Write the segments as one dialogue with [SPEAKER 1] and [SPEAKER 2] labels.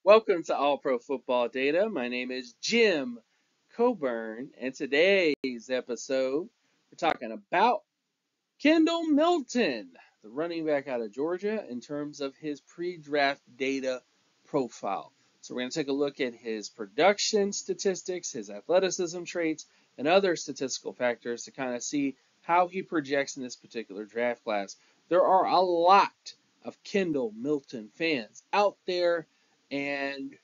[SPEAKER 1] Welcome to All Pro Football Data. My name is Jim Coburn, and today's episode, we're talking about Kendall Milton, the running back out of Georgia, in terms of his pre-draft data profile. So we're going to take a look at his production statistics, his athleticism traits, and other statistical factors to kind of see how he projects in this particular draft class. There are a lot of Kendall Milton fans out there, and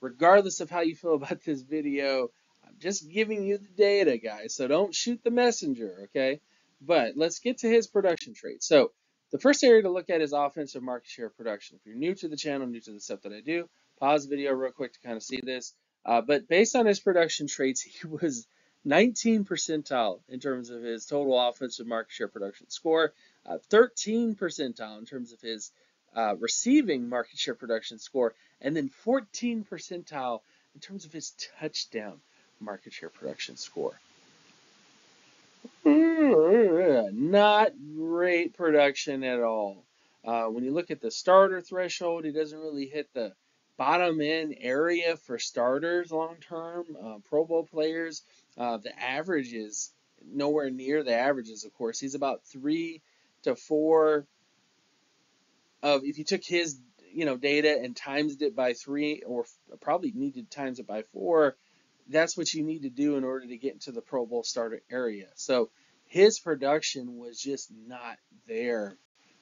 [SPEAKER 1] regardless of how you feel about this video, I'm just giving you the data, guys, so don't shoot the messenger, okay? But let's get to his production traits. So the first area to look at is offensive market share production. If you're new to the channel, new to the stuff that I do, pause the video real quick to kind of see this. But based on his production traits, he was 19 percentile in terms of his total offensive market share production score, 13 percentile in terms of his receiving market share production score, and then 14 percentile in terms of his touchdown market share production score. Not great production at all. When you look at the starter threshold, he doesn't really hit the bottom end area for starters long term. Pro Bowl players, the average is nowhere near the averages, of course. He's about 3 to 4 of, if you took his data and times it by 3, or probably needed to times it by 4, that's what you need to do in order to get into the Pro Bowl starter area. So his production was just not there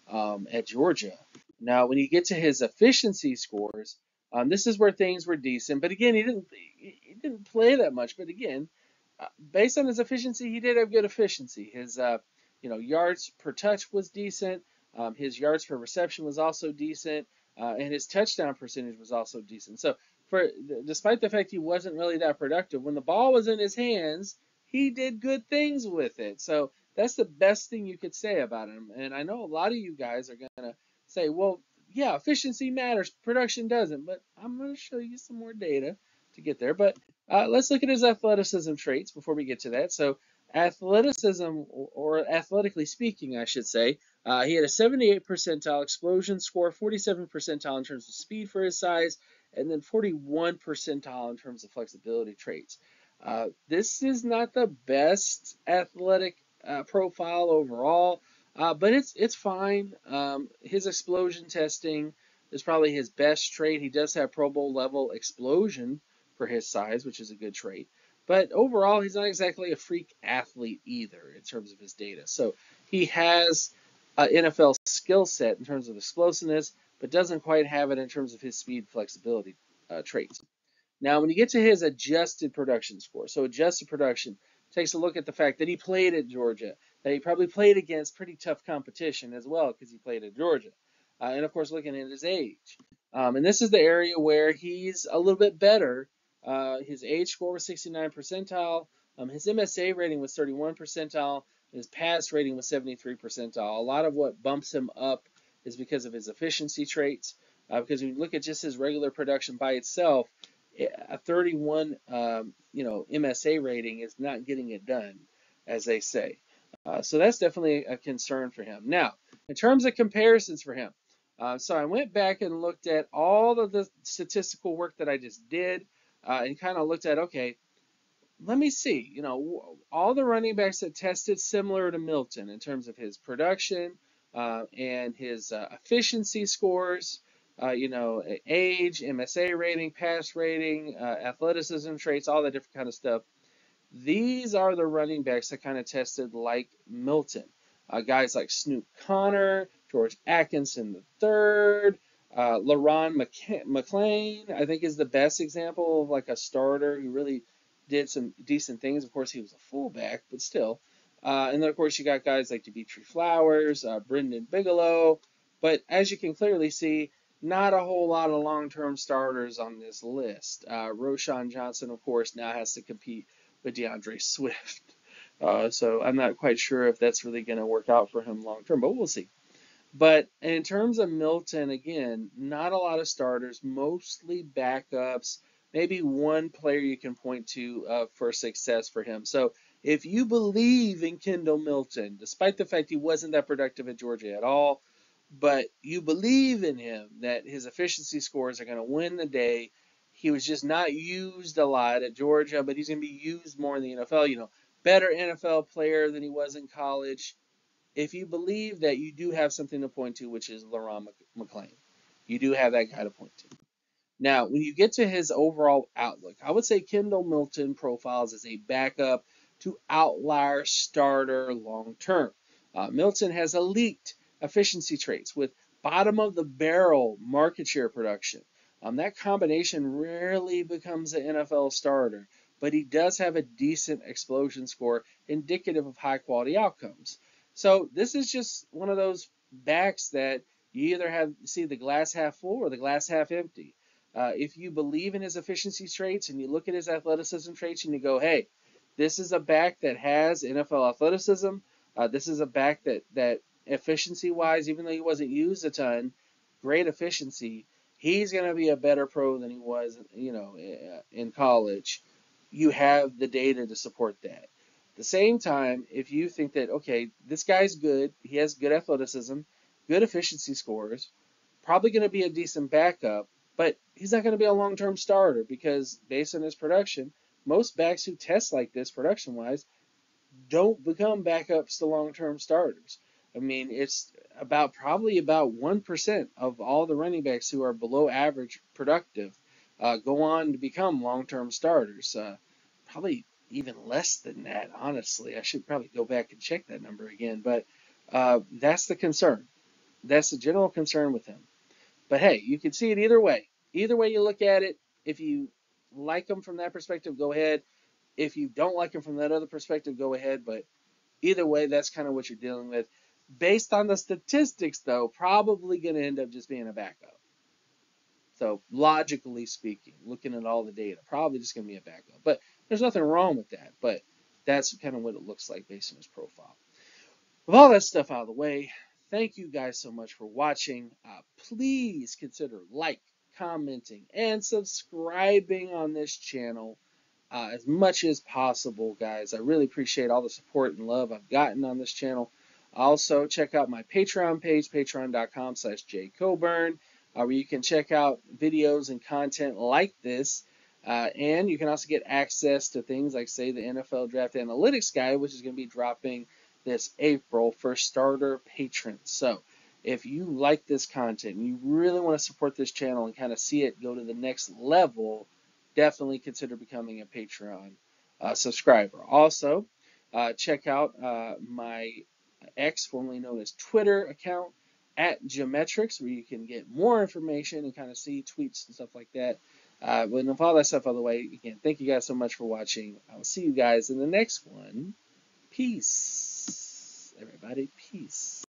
[SPEAKER 1] at Georgia. Now, when you get to his efficiency scores, this is where things were decent. But again, he didn't play that much. But again, based on his efficiency, he did have good efficiency. His yards per touch was decent. His yards per reception was also decent, and his touchdown percentage was also decent. So, despite the fact he wasn't really that productive, when the ball was in his hands, he did good things with it. So that's the best thing you could say about him. And I know a lot of you guys are gonna say, well, yeah, efficiency matters, production doesn't. But I'm gonna show you some more data to get there. But let's look at his athleticism traits before we get to that. So athleticism, or athletically speaking, I should say, he had a 78 percentile explosion score, 47 percentile in terms of speed for his size, and then 41 percentile in terms of flexibility traits. This is not the best athletic profile overall, but it's fine. His explosion testing is probably his best trait. He does have Pro Bowl level explosion for his size, which is a good trait. But overall, he's not exactly a freak athlete either in terms of his data. So he has an NFL skill set in terms of explosiveness, but doesn't quite have it in terms of his speed flexibility traits. Now, when you get to his adjusted production score, so adjusted production takes a look at the fact that he played at Georgia, that he probably played against pretty tough competition as well because he played at Georgia. And of course, looking at his age. And this is the area where he's a little bit better. His age score was 69 percentile. His MSA rating was 31 percentile. His pass rating was 73 percentile. A lot of what bumps him up is because of his efficiency traits. Because when you look at just his regular production by itself, a 31 MSA rating is not getting it done, as they say. So that's definitely a concern for him. Now, in terms of comparisons for him, so I went back and looked at all of the statistical work that I just did, and kind of looked at, okay, let me see, all the running backs that tested similar to Milton in terms of his production and his efficiency scores, age, MSA rating, pass rating, athleticism traits, all that different kind of stuff. These are the running backs that kind of tested like Milton. Guys like Snoop Connor, George Atkinson III, LaRon McClain, I think is the best example of like a starter who really did some decent things. Of course, he was a fullback, but still. And then, of course, you got guys like Dimitri Flowers, Brendan Bigelow. But as you can clearly see, not a whole lot of long-term starters on this list. Roschon Johnson, of course, now has to compete with DeAndre Swift. So I'm not quite sure if that's really going to work out for him long-term, but we'll see. But in terms of Milton, again, not a lot of starters, mostly backups, maybe one player you can point to for success for him. So if you believe in Kendall Milton, despite the fact he wasn't that productive at Georgia at all, but you believe in him that his efficiency scores are going to win the day. He was just not used a lot at Georgia, but he's going to be used more in the NFL. Better NFL player than he was in college. If you believe that, you do have something to point to, which is LaRon McClain. You do have that guy to point to. Now, when you get to his overall outlook, I would say Kendall Milton profiles as a backup to outlier starter long term. Milton has elite efficiency traits with bottom of the barrel market share production. That combination rarely becomes an NFL starter, but he does have a decent explosion score indicative of high quality outcomes. So this is just one of those backs that you either see the glass half full or the glass half empty. If you believe in his efficiency traits and you look at his athleticism traits and you go, hey, this is a back that has NFL athleticism. This is a back that efficiency-wise, even though he wasn't used a ton, great efficiency. He's going to be a better pro than he was, in college. You have the data to support that. At the same time, if you think that, okay, this guy's good, he has good athleticism, good efficiency scores, probably going to be a decent backup, but he's not going to be a long-term starter because based on his production, most backs who test like this production-wise don't become backups to long-term starters. I mean, it's probably about 1% of all the running backs who are below average productive go on to become long-term starters. Probably even less than that, honestly. I should probably go back and check that number again, but that's the concern. That's the general concern with him. But hey, you can see it either way. Either way you look at it, if you like him from that perspective, go ahead. If you don't like him from that other perspective, go ahead. But either way, that's kind of what you're dealing with. Based on the statistics, though, probably going to end up just being a backup. So logically speaking, looking at all the data, probably just going to be a backup. But there's nothing wrong with that. But that's kind of what it looks like based on his profile. With all that stuff out of the way, thank you guys so much for watching. Please consider commenting, and subscribing on this channel as much as possible, guys. I really appreciate all the support and love I've gotten on this channel. Also, check out my Patreon page, patreon.com/jcoburn, where you can check out videos and content like this. And you can also get access to things like, say, the NFL Draft Analytics Guide, which is going to be dropping this April for starter patrons. So if you like this content and you really want to support this channel and kind of see it go to the next level, definitely consider becoming a Patreon subscriber. Also, check out my X, formerly known as Twitter account, at Geometrics, where you can get more information and kind of see tweets and stuff like that. But with all that stuff out of the way, again, thank you guys so much for watching. I will see you guys in the next one. Peace. Everybody, peace.